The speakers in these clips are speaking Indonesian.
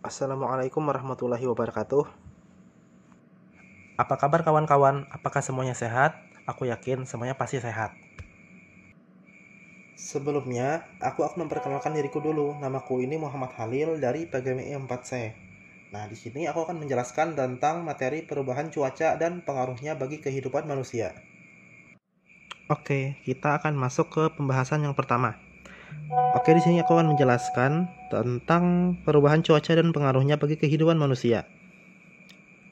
Assalamualaikum warahmatullahi wabarakatuh. Apa kabar kawan-kawan? Apakah semuanya sehat? Aku yakin semuanya pasti sehat. Sebelumnya, aku akan memperkenalkan diriku dulu. Namaku ini Muhammad Halil dari PGMI 4C. Nah, di sini aku akan menjelaskan tentang materi perubahan cuaca dan pengaruhnya bagi kehidupan manusia. Oke, kita akan masuk ke pembahasan yang pertama. Oke, di sini aku akan menjelaskan tentang perubahan cuaca dan pengaruhnya bagi kehidupan manusia.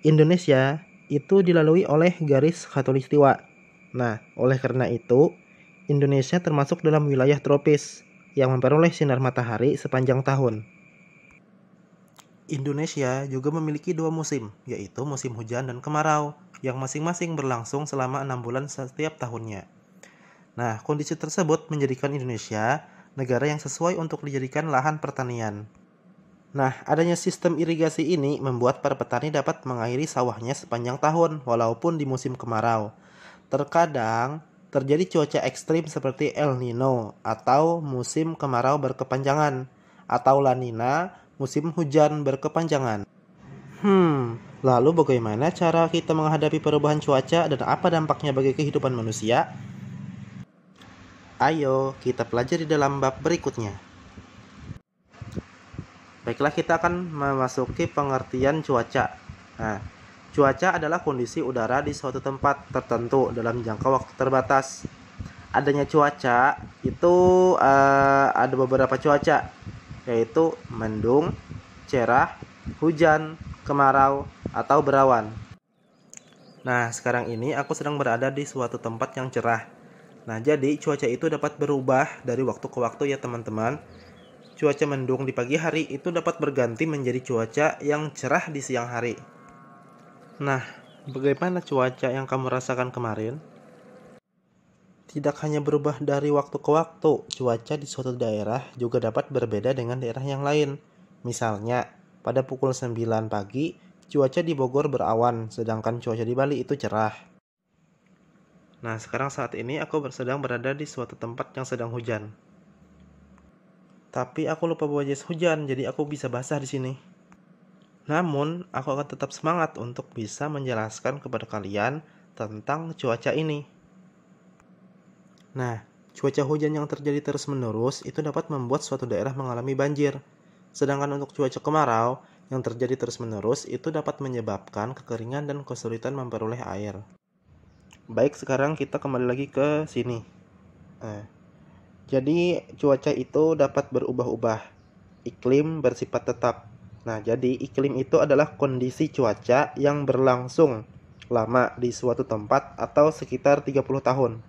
Indonesia itu dilalui oleh garis khatulistiwa. Nah, oleh karena itu, Indonesia termasuk dalam wilayah tropis yang memperoleh sinar matahari sepanjang tahun. Indonesia juga memiliki dua musim, yaitu musim hujan dan kemarau, yang masing-masing berlangsung selama 6 bulan setiap tahunnya. Nah, kondisi tersebut menjadikan Indonesia negara yang sesuai untuk dijadikan lahan pertanian. Nah, adanya sistem irigasi ini membuat para petani dapat mengairi sawahnya sepanjang tahun walaupun di musim kemarau. Terkadang terjadi cuaca ekstrim seperti El Nino atau musim kemarau berkepanjangan atau La Nina, musim hujan berkepanjangan. Lalu bagaimana cara kita menghadapi perubahan cuaca dan apa dampaknya bagi kehidupan manusia? Ayo kita pelajari dalam bab berikutnya. Baiklah, kita akan memasuki pengertian cuaca. Nah, cuaca adalah kondisi udara di suatu tempat tertentu dalam jangka waktu terbatas. Adanya cuaca itu ada beberapa cuaca, yaitu mendung, cerah, hujan, kemarau, atau berawan. Nah, sekarang ini aku sedang berada di suatu tempat yang cerah. Nah, jadi cuaca itu dapat berubah dari waktu ke waktu ya teman-teman. Cuaca mendung di pagi hari itu dapat berganti menjadi cuaca yang cerah di siang hari. Nah, bagaimana cuaca yang kamu rasakan kemarin? Tidak hanya berubah dari waktu ke waktu, cuaca di suatu daerah juga dapat berbeda dengan daerah yang lain. Misalnya, pada pukul 9 pagi, cuaca di Bogor berawan, sedangkan cuaca di Bali itu cerah. Nah, sekarang saat ini aku sedang berada di suatu tempat yang sedang hujan. Tapi aku lupa bawa jas hujan, jadi aku bisa basah di sini. Namun, aku akan tetap semangat untuk bisa menjelaskan kepada kalian tentang cuaca ini. Nah, cuaca hujan yang terjadi terus-menerus itu dapat membuat suatu daerah mengalami banjir. Sedangkan untuk cuaca kemarau yang terjadi terus-menerus itu dapat menyebabkan kekeringan dan kesulitan memperoleh air. Baik, sekarang kita kembali lagi ke sini. Jadi, cuaca itu dapat berubah-ubah. Iklim bersifat tetap. Nah, jadi iklim itu adalah kondisi cuaca yang berlangsung lama di suatu tempat atau sekitar 30 tahun.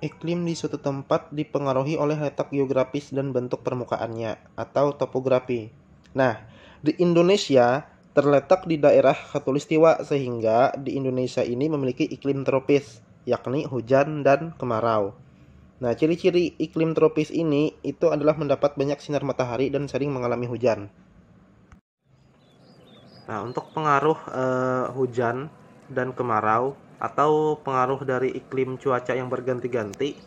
Iklim di suatu tempat dipengaruhi oleh letak geografis dan bentuk permukaannya atau topografi. Nah, di Indonesia terletak di daerah khatulistiwa sehingga di Indonesia ini memiliki iklim tropis, yakni hujan dan kemarau. Nah, ciri-ciri iklim tropis ini itu adalah mendapat banyak sinar matahari dan sering mengalami hujan. Nah, untuk pengaruh hujan dan kemarau atau pengaruh dari iklim cuaca yang berganti-ganti,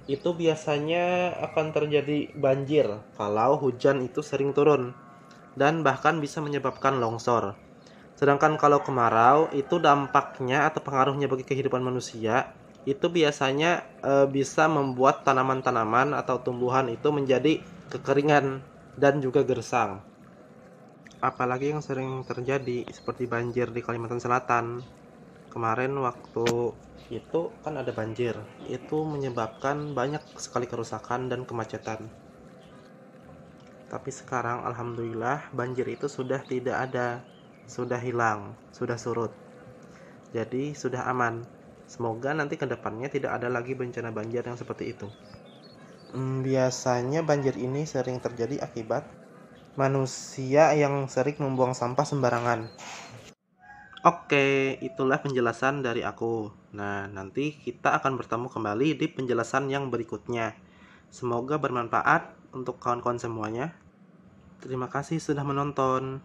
itu biasanya akan terjadi banjir kalau hujan itu sering turun dan bahkan bisa menyebabkan longsor. Sedangkan kalau kemarau itu dampaknya atau pengaruhnya bagi kehidupan manusia itu biasanya bisa membuat tanaman-tanaman atau tumbuhan itu menjadi kekeringan dan juga gersang. Apalagi yang sering terjadi seperti banjir di Kalimantan Selatan. Kemarin waktu itu kan ada banjir. Itu menyebabkan banyak sekali kerusakan dan kemacetan. Tapi sekarang alhamdulillah banjir itu sudah tidak ada, sudah hilang, sudah surut. Jadi sudah aman. Semoga nanti ke depannya tidak ada lagi bencana banjir yang seperti itu. Biasanya banjir ini sering terjadi akibat manusia yang sering membuang sampah sembarangan. Oke, itulah penjelasan dari aku. Nah, nanti kita akan bertemu kembali di penjelasan yang berikutnya. Semoga bermanfaat untuk kawan-kawan semuanya. Terima kasih sudah menonton.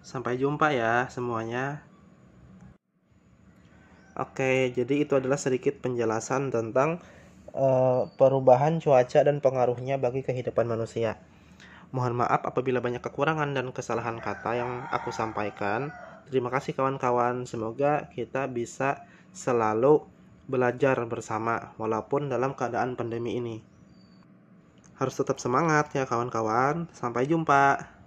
Sampai jumpa ya semuanya. Oke, jadi itu adalah sedikit penjelasan tentang perubahan cuaca dan pengaruhnya bagi kehidupan manusia. Mohon maaf apabila banyak kekurangan dan kesalahan kata yang aku sampaikan. Terima kasih kawan-kawan. Semoga kita bisa selalu belajar bersama walaupun dalam keadaan pandemi ini. Harus tetap semangat ya kawan-kawan. Sampai jumpa.